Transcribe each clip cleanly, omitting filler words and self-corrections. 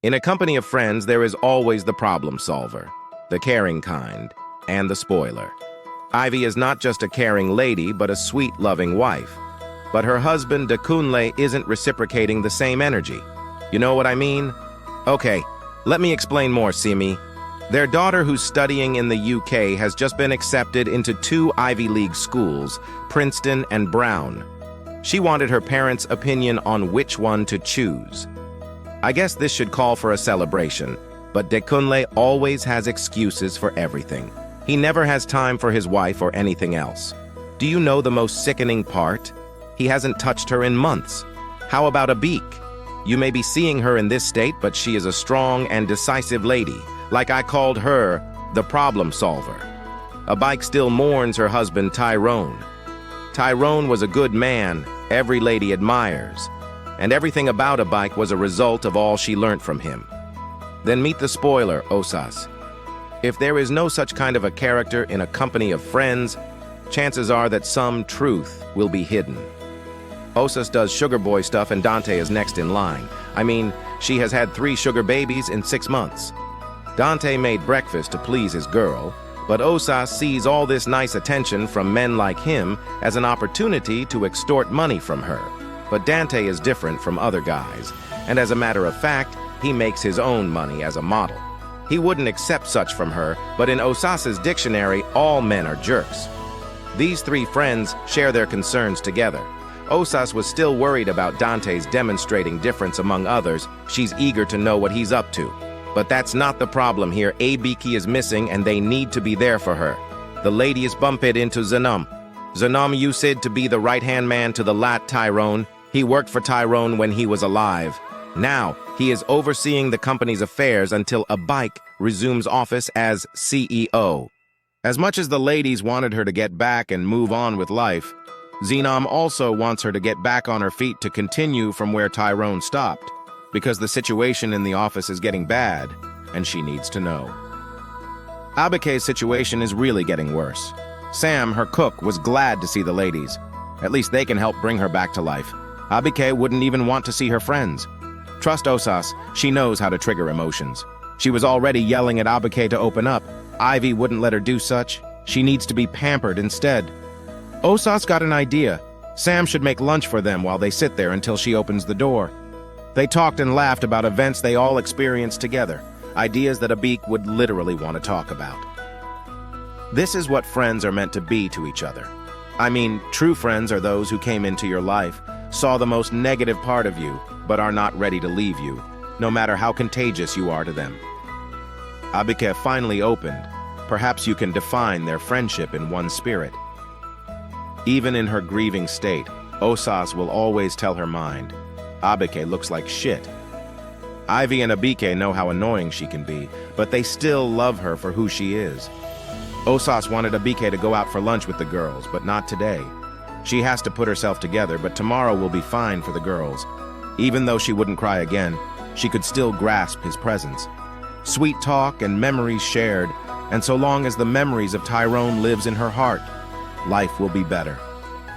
In a company of friends, there is always the problem solver, the caring kind, and the spoiler. Ivy is not just a caring lady, but a sweet, loving wife. But her husband, Dekunle, isn't reciprocating the same energy. You know what I mean? Okay, let me explain more, Simi. Their daughter, who's studying in the UK, has just been accepted into 2 Ivy League schools, Princeton and Brown. She wanted her parents' opinion on which one to choose. I guess this should call for a celebration, but Dekunle always has excuses for everything. He never has time for his wife or anything else. Do you know the most sickening part? He hasn't touched her in months. How about Abik? You may be seeing her in this state, but she is a strong and decisive lady. Like I called her, the problem solver. Abik still mourns her husband, Tyrone. Tyrone was a good man, every lady admires. And everything about Abik was a result of all she learnt from him. Then meet the spoiler, Osas. If there is no such kind of a character in a company of friends, chances are that some truth will be hidden. Osas does sugar boy stuff and Dante is next in line. I mean, she has had 3 sugar babies in 6 months. Dante made breakfast to please his girl, but Osas sees all this nice attention from men like him as an opportunity to extort money from her. But Dante is different from other guys, and as a matter of fact, he makes his own money as a model. He wouldn't accept such from her, but in Osas's dictionary, all men are jerks. These 3 friends share their concerns together. Osas was still worried about Dante's demonstrating difference among others. She's eager to know what he's up to. But that's not the problem here. Abiki is missing and they need to be there for her. The ladies bump it into Zanam. Zanam used to be the right-hand man to the lat Tyrone. He worked for Tyrone when he was alive. Now, he is overseeing the company's affairs until Abik resumes office as CEO. As much as the ladies wanted her to get back and move on with life, Zanam also wants her to get back on her feet to continue from where Tyrone stopped, because the situation in the office is getting bad, and she needs to know. Abike's situation is really getting worse. Sam, her cook, was glad to see the ladies. At least they can help bring her back to life. Abike wouldn't even want to see her friends. Trust Osas, she knows how to trigger emotions. She was already yelling at Abike to open up. Ivy wouldn't let her do such. She needs to be pampered instead. Osas got an idea. Sam should make lunch for them while they sit there until she opens the door. They talked and laughed about events they all experienced together, ideas that Abik would literally want to talk about. This is what friends are meant to be to each other. I mean, true friends are those who came into your life, saw the most negative part of you, but are not ready to leave you, no matter how contagious you are to them. Abike finally opened. Perhaps you can define their friendship in one spirit. Even in her grieving state, Osas will always tell her mind. Abike looks like shit. Ivy and Abike know how annoying she can be, but they still love her for who she is. Osas wanted Abike to go out for lunch with the girls, but not today. She has to put herself together, but tomorrow will be fine for the girls. Even though she wouldn't cry again, she could still grasp his presence. Sweet talk and memories shared, and so long as the memories of Tyrone lives in her heart, life will be better.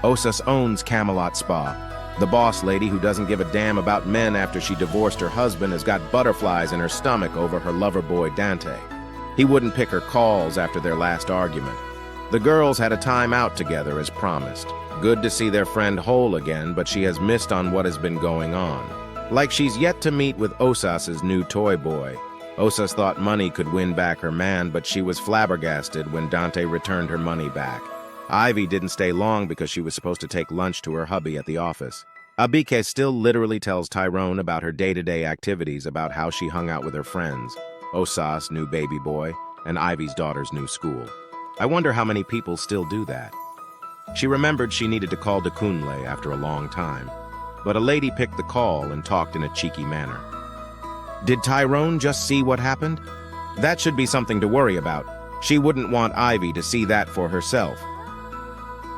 Osas owns Camelot Spa. The boss lady who doesn't give a damn about men after she divorced her husband has got butterflies in her stomach over her lover boy Dante. He wouldn't pick her calls after their last argument. The girls had a time out together as promised. Good to see their friend whole again, but she has missed on what has been going on. Like she's yet to meet with Osas's new toy boy. Osas thought money could win back her man, but she was flabbergasted when Dante returned her money back. Ivy didn't stay long because she was supposed to take lunch to her hubby at the office. Abike still literally tells Tyrone about her day-to-day activities, about how she hung out with her friends, Osas' new baby boy, and Ivy's daughter's new school. I wonder how many people still do that. She remembered she needed to call Dekunle after a long time, but a lady picked the call and talked in a cheeky manner. Did Tyrone just see what happened? That should be something to worry about. She wouldn't want Ivy to see that for herself.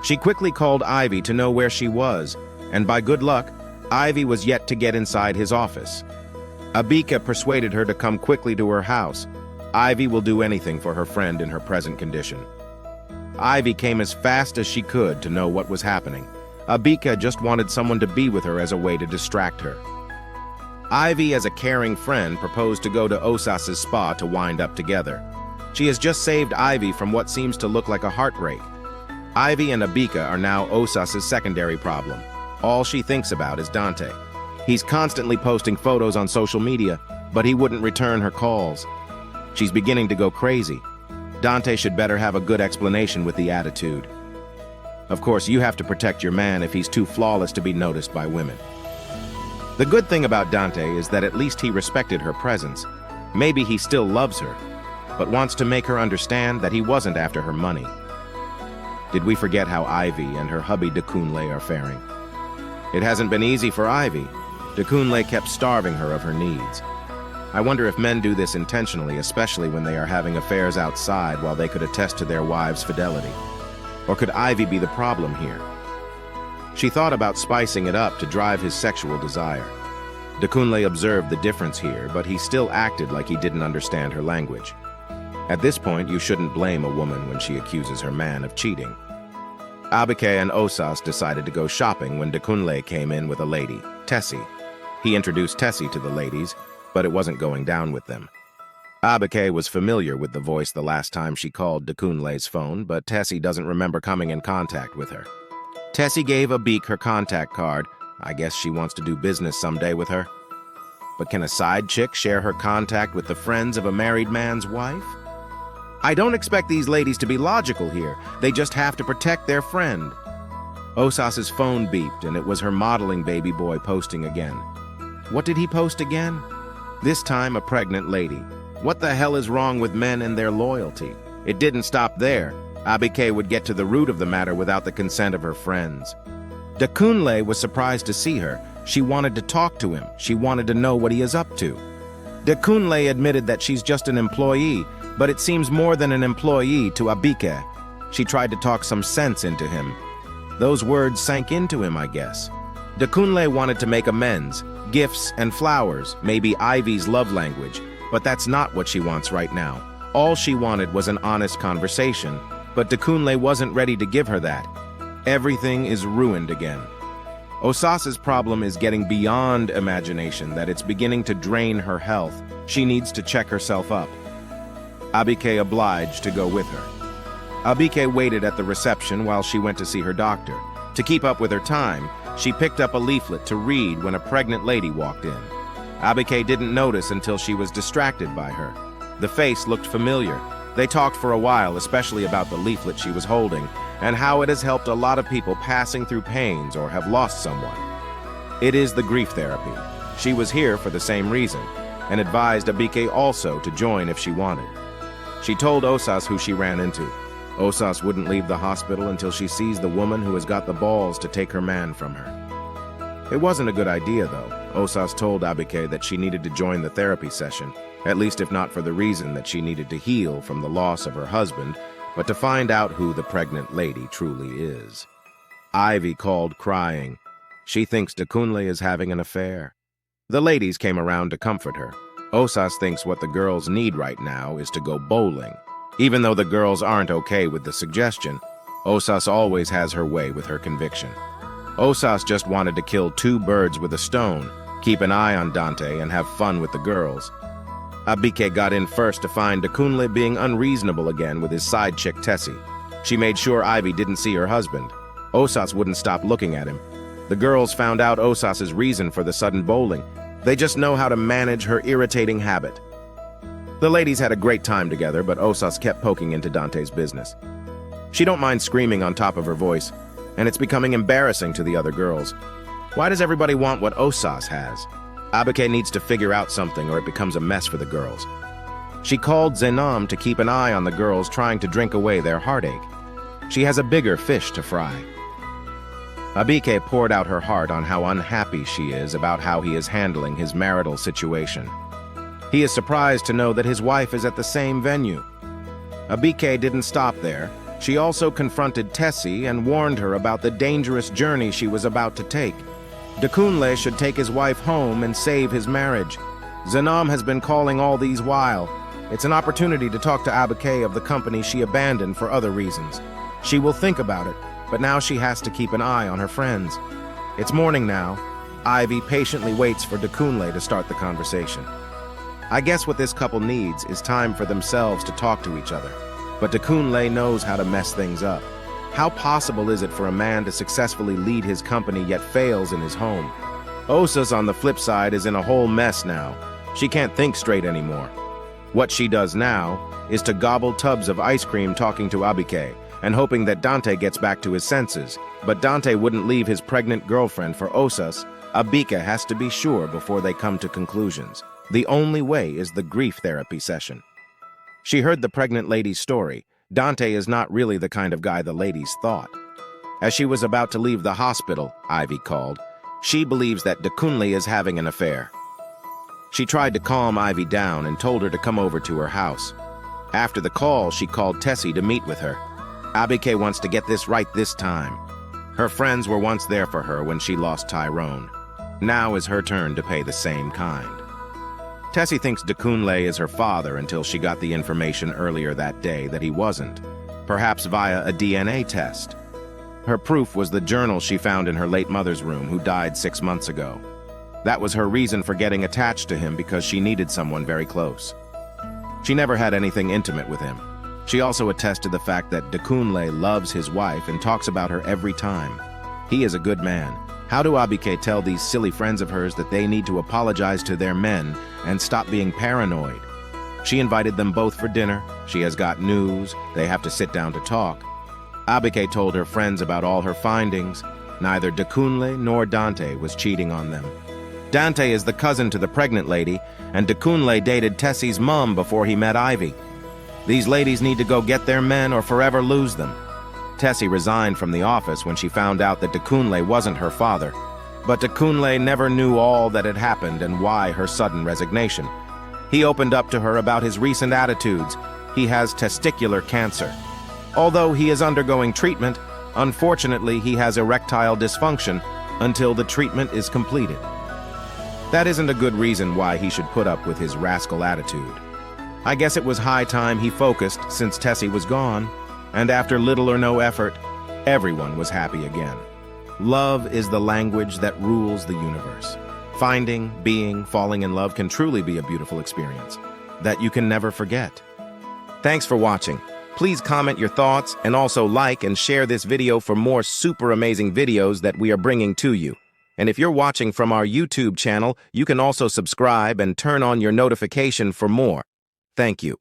She quickly called Ivy to know where she was, and by good luck, Ivy was yet to get inside his office. Abike persuaded her to come quickly to her house. Ivy will do anything for her friend in her present condition. Ivy came as fast as she could to know what was happening. Abike just wanted someone to be with her as a way to distract her. Ivy, as a caring friend, proposed to go to Osas's spa to wind up together. She has just saved Ivy from what seems to look like a heartbreak. Ivy and Abika are now Osas's secondary problem. All she thinks about is Dante. He's constantly posting photos on social media, but he wouldn't return her calls. She's beginning to go crazy. Dante should better have a good explanation with the attitude. Of course, you have to protect your man if he's too flawless to be noticed by women. The good thing about Dante is that at least he respected her presence. Maybe he still loves her, but wants to make her understand that he wasn't after her money. Did we forget how Ivy and her hubby Dekunle are faring? It hasn't been easy for Ivy. Dekunle kept starving her of her needs. I wonder if men do this intentionally, especially when they are having affairs outside while they could attest to their wives' fidelity. Or could Ivy be the problem here? She thought about spicing it up to drive his sexual desire. Dekunle observed the difference here, but he still acted like he didn't understand her language. At this point, you shouldn't blame a woman when she accuses her man of cheating. Abike and Osas decided to go shopping when Dekunle came in with a lady, Tessie. He introduced Tessie to the ladies, but it wasn't going down with them. Abike was familiar with the voice the last time she called Dekunle's phone, but Tessie doesn't remember coming in contact with her. Tessie gave Abik her contact card. I guess she wants to do business someday with her. But can a side chick share her contact with the friends of a married man's wife? I don't expect these ladies to be logical here. They just have to protect their friend. Osas's phone beeped, and it was her modeling baby boy posting again. What did he post again? This time, a pregnant lady. What the hell is wrong with men and their loyalty? It didn't stop there. Abike would get to the root of the matter without the consent of her friends. Dekunle was surprised to see her. She wanted to talk to him. She wanted to know what he is up to. Dekunle admitted that she's just an employee, but it seems more than an employee to Abike. She tried to talk some sense into him. Those words sank into him, I guess. Dekunle wanted to make amends, gifts and flowers, maybe Ivy's love language, but that's not what she wants right now. All she wanted was an honest conversation, but Dekunle wasn't ready to give her that. Everything is ruined again. Osas's problem is getting beyond imagination, that it's beginning to drain her health. She needs to check herself up. Abike obliged to go with her. Abike waited at the reception while she went to see her doctor. To keep up with her time, she picked up a leaflet to read when a pregnant lady walked in. Abike didn't notice until she was distracted by her. The face looked familiar. They talked for a while, especially about the leaflet she was holding, and how it has helped a lot of people passing through pains or have lost someone. It is the grief therapy. She was here for the same reason, and advised Abike also to join if she wanted. She told Osas who she ran into. Osas wouldn't leave the hospital until she sees the woman who has got the balls to take her man from her. It wasn't a good idea, though. Osas told Abike that she needed to join the therapy session, at least if not for the reason that she needed to heal from the loss of her husband, but to find out who the pregnant lady truly is. Ivy called crying. She thinks Dekunle is having an affair. The ladies came around to comfort her. Osas thinks what the girls need right now is to go bowling. Even though the girls aren't okay with the suggestion, Osas always has her way with her conviction. Osas just wanted to kill two birds with a stone, keep an eye on Dante, and have fun with the girls. Abike got in first to find Dekunle being unreasonable again with his side chick Tessie. She made sure Ivy didn't see her husband. Osas wouldn't stop looking at him. The girls found out Osas's reason for the sudden bowling. They just know how to manage her irritating habit. The ladies had a great time together, but Osas kept poking into Dante's business. She don't mind screaming on top of her voice, and it's becoming embarrassing to the other girls. Why does everybody want what Osas has? Abike needs to figure out something or it becomes a mess for the girls. She called Zenam to keep an eye on the girls trying to drink away their heartache. She has a bigger fish to fry. Abike poured out her heart on how unhappy she is about how he is handling his marital situation. He is surprised to know that his wife is at the same venue. Abike didn't stop there. She also confronted Tessie and warned her about the dangerous journey she was about to take. Dekunle should take his wife home and save his marriage. Zenam has been calling all these while. It's an opportunity to talk to Abike of the company she abandoned for other reasons. She will think about it, but now she has to keep an eye on her friends. It's morning now. Ivy patiently waits for Dekunle to start the conversation. I guess what this couple needs is time for themselves to talk to each other. But Dekunle knows how to mess things up. How possible is it for a man to successfully lead his company yet fails in his home? Osas, on the flip side, is in a whole mess now. She can't think straight anymore. What she does now is to gobble tubs of ice cream talking to Abike and hoping that Dante gets back to his senses. But Dante wouldn't leave his pregnant girlfriend for Osas. Abike has to be sure before they come to conclusions. The only way is the grief therapy session. She heard the pregnant lady's story. Dante is not really the kind of guy the ladies thought. As she was about to leave the hospital, Ivy called. She believes that Dekunle is having an affair. She tried to calm Ivy down and told her to come over to her house. After the call, she called Tessie to meet with her. Abike wants to get this right this time. Her friends were once there for her when she lost Tyrone. Now is her turn to pay the same kind. Tessie thinks Dekunle is her father until she got the information earlier that day that he wasn't, perhaps via a DNA test. Her proof was the journal she found in her late mother's room, who died 6 months ago. That was her reason for getting attached to him, because she needed someone very close. She never had anything intimate with him. She also attests to the fact that Dekunle loves his wife and talks about her every time. He is a good man. How do Abike tell these silly friends of hers that they need to apologize to their men and stop being paranoid? She invited them both for dinner. She has got news. They have to sit down to talk. Abike told her friends about all her findings. Neither Dekunle nor Dante was cheating on them. Dante is the cousin to the pregnant lady, and Dekunle dated Tessie's mom before he met Ivy. These ladies need to go get their men or forever lose them. Tessie resigned from the office when she found out that Dekunle wasn't her father. But Dekunle never knew all that had happened and why her sudden resignation. He opened up to her about his recent attitudes. He has testicular cancer. Although he is undergoing treatment, unfortunately he has erectile dysfunction until the treatment is completed. That isn't a good reason why he should put up with his rascal attitude. I guess it was high time he focused since Tessie was gone. And after little or no effort, everyone was happy again. Love is the language that rules the universe. Finding, being, falling in love can truly be a beautiful experience that you can never forget. Thanks for watching. Please comment your thoughts and also like and share this video for more super amazing videos that we are bringing to you. And if you're watching from our YouTube channel, you can also subscribe and turn on your notification for more. Thank you.